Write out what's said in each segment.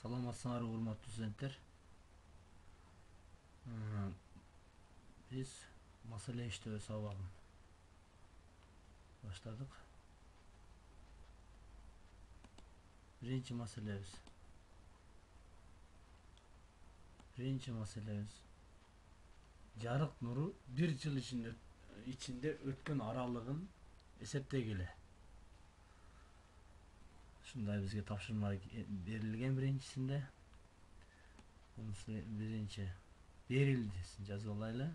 Саламатсыңарбы урматтуу студенттер? Биз маселе иштөө сабагын баштадык. Биринчи маселебиз жарык нуру бир жыл ичинде өткөн аралыгын эсептегиле. Ушундай бизге тапшырма берилген биринчисинде. Биринчи берилдисин жазып алайлы.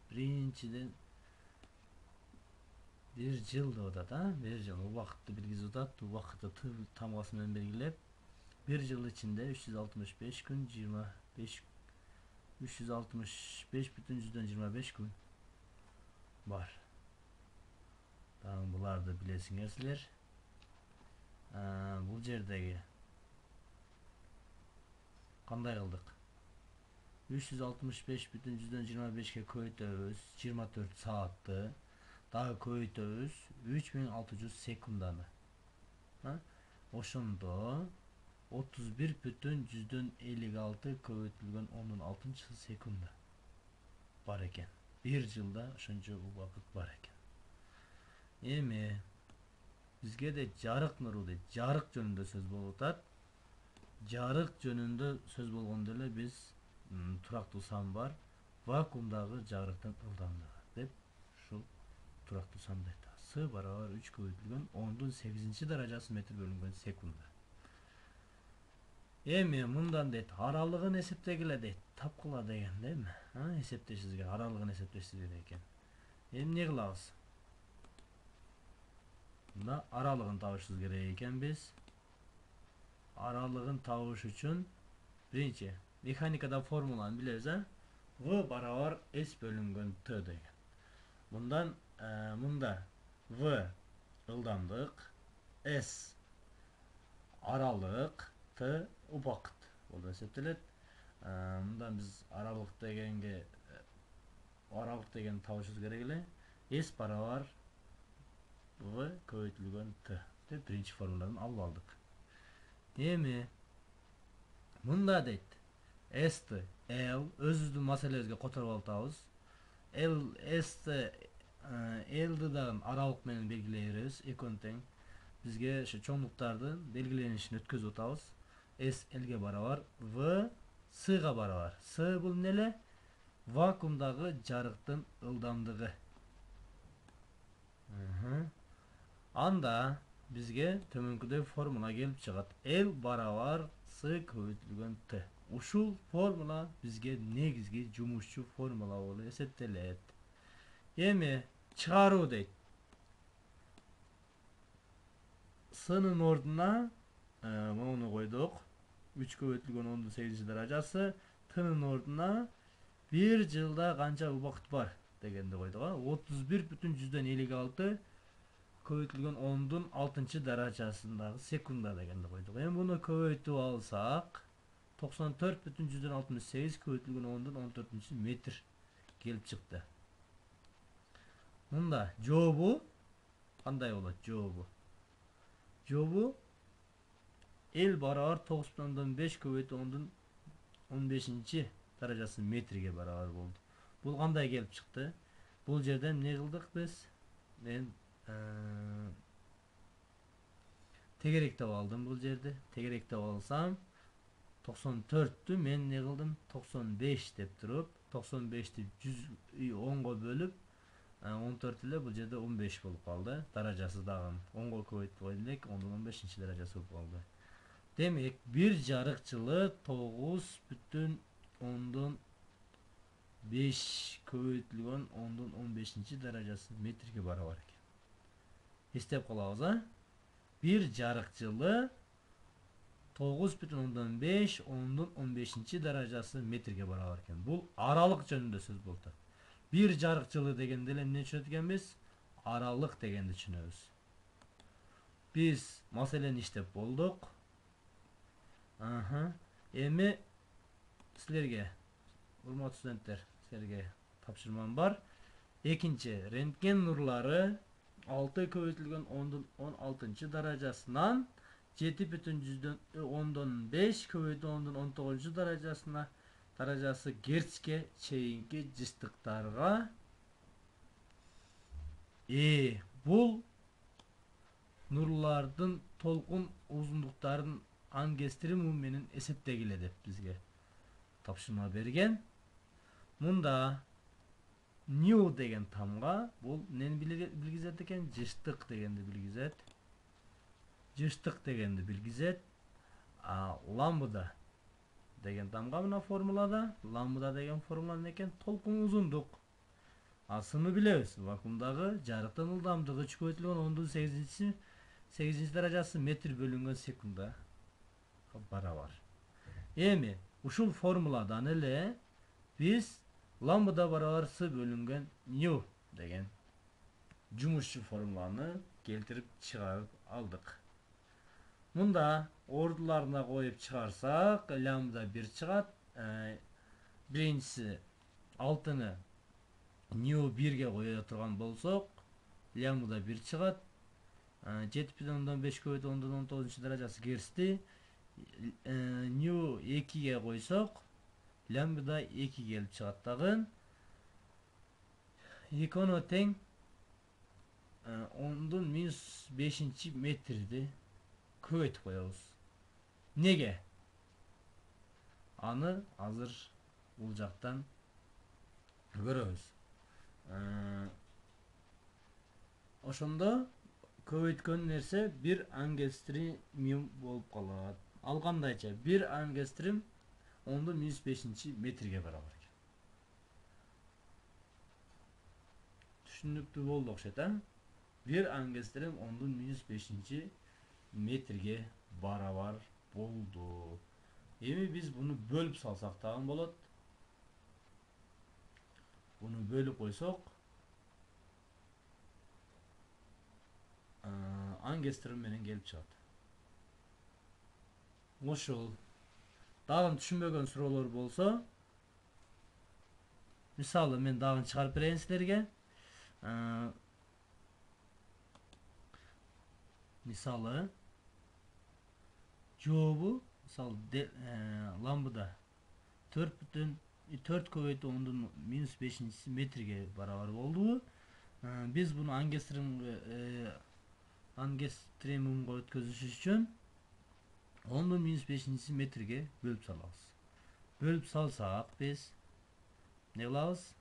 Биринчиден бир жыл деп атат, бир жыл убакытты белгилеп атат, убакытты тамгасы менен белгилеп, бир жыл ичинде 365 күн 365,25 күн бар. Дагы буларды билесиңер силер. Бул жердеги кандай кылдык? 365,25ке көбөйтөбүз 24 саатты, дагы көбөйтөбүз 3600 секунданы. Ошондо 31,56 көбөйтүлгөн 10,6 секунда бар экен. Бир жылда ошончо убакыт бар экен. Эми бизге де жарык нуру дейт, жарык жөнүндө сөз болуп атат. Жарык жөнүндө сөз болгондо эле биз турактуу сан бар, вакуумдагы жарыктын ылдамдыгы деп ушул турактуу санды айтабыз. С барабар 3 көбөйтүлгөн 10-8 даражасы метр бөлүнгөн секунда. Эми мындан дейт, аралыгын эсептегиле дейт, тапкыла деген да эми. Эсептешибизге аралыгын эсептешибиз керек экен. Эми эмне кылабыз? Мында аралыгын табышыбыз керек экен биз. Аралыгын табыш үчүн биринчи механикада формуланы билебиз, V барабар S бөлүнгөн T деген. Мында V ылдамдык, S аралык, T убакыт болуп эсептелет. Мында биз аралык дегенди табышыбыз керек эле. S барабар V көбөйтүлгөн T деп биринчи формуладан алып алдык. Эми мында дейт, S-ты L өзүбүздүн маселебизге которуп атабыз. S-ты L-ды дагы аралык менен белгилей беребиз, экөөнү тең. Бизге ошо чоңдуктардын белгиленишин өткөзүп атабыз. S L-ге барабар, V S-га барабар. S бул эмне эле? Вакуумдагы жарыктын ылдамдыгы. Анда бизге төмөнкүдөй формула келип чыгат. L барабар S көбөйтүлгөн T. Ушул формула бизге негизги жумушчу формула болуп эсептелет. Эми чыгаруу дейт. S'нын ордуна мону койдук. 3 көбөйтүлгөн 10-8 даражасы. T'нын ордуна бир жылда канча убакыт бар дегенди койдук. 31,56 көбөйтүлгөн 10-6 даражасындагы секунда дегенди койдук. Эми буну көбөйтүп алсак 94,68 көбөйтүлгөн 10-14 метр келип чыкты. Мында жообу кандай болот? Жообу L барабар 9,5 көбөйтүлгөн 10-15 даражасы метрге барабар болду. Бул кандай келип чыкты? Бул жерден эмне кылдык биз? Мен тегеректеп алдым бул жерди. Тегеректеп алсам 94'tü men ne kıldım? 95 деп туруп, 95'ti 10'ga bölüp 14 ile bu жерде 15 болуп калды. Даражасы дагы 10'ga көбөйтүп койдук, 10-15 даражасы болуп калды. Демек, бир жарык жылы 9,5 көбөйтүлгөн 10-15 даражасы метрге барабар экен. Эстеп калабыз, бир жарык жылы 9,5 10-15 даражасы метрге барабар экен. Бул аралык жөнүндө сөз болуп атат. Бир жарык жылы дегенде эле эмне түшүнөт экенбиз? Аралык дегенди түшүнөбүз. Биз маселени иштеп болдук. Эми силерге, урматтуу студенттер, силерге тапшырмам бар. Экинчи, рентген нурлары 6 көбөйтүлгөн 10-16 даражасынан 7,5 көбөйтүү 10-19 даражасы герцке чейинки жыштыктарга бул нурлардын толкун узундуктарын ангестрим менен эсептегиле деп бизге тапшырма берген. Мында new деген тамга бул нени билгизет экен? Жыштык дегенди билгизет. Жыштык дегенди билгизет. Ламбда деген тамга мына формулада, ламбда деген формула экен? Толкун узундук. Асыны билебиз. Вакуумдагы жарыктын ылдамдыгы 3,8 даражасы метр бөлүнгөн секундда барабар. Эми ушул формуладан эле биз ламбда барабарсы бөлүнгөн new деген жумушчу формуланы келтирип чыгарып алдык. Мында ордуларына коюп чыгарсак, ламбда 1 чыгат. Биринчиси 6-ны new 1ге кое турган болсок, ламбда 1 чыгат. 7,5 көбөйтүү 10-19 даражасы герцти. New 2ге койсок, ламбда 2 келип чыгат дагы. Экону тең 10-5 метрди көбөйтүп коебуз. Неге? Аны азыр бул жактан көрөбүз. Ошондо көбөйткөн нерсе 1 ангстромиум болуп калат. Ал кандайча? 1 ангстром 10-5 метрге барабар экен. Түшүнүктүү болду окшойт, 1 ангстром 10-5 метрге барабар болду. Эми биз буну бөлүп салсак дагы болот. Буну бөлүп койсок, ангстром менен келип чыгат. Ошол. Дагы түшүнбөгөн суроолор болсо, мисалы мен дагы чыгарып берейин силерге. Мисалы жообу, мисалы ламбда 4 көбөйтүү 10-5 метрге барабар болду. Биз буну ангстромумга өткөзүш үчүн 10-5 метрге бөлүп салабыз. Бөлүп салсак биз не кылабыз?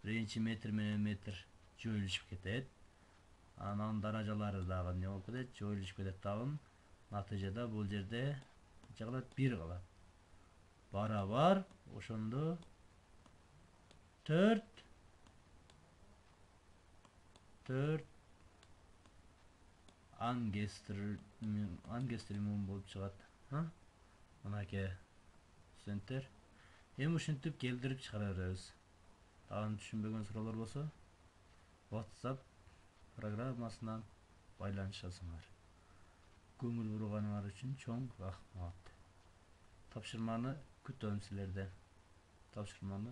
Биринчи метр менен метр жоюлушуп кетет. Анан даражалары дагы не болуп кетет? Жоюлушуп кетет дагы. Натыйжада бул жерде канча калат? 1 калат. Барабар ошондо 4 ангстром болуп чыгат. Мынакей студенттер. Эми ушинтип келтирип чыгара беребиз. Дагы түшүнбөгөн суроолор болсо, WhatsApp программасынан байланышасыңар. Көңүл бурганыңар үчүн чоң рахмат. Тапшырманы күтөм силерден. Тапшырманы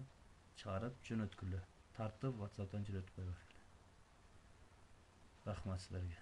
чыгарып жөнөткүлө. Тартып WhatsApp'тан жөнөтүп койгула. Рахмат силерге.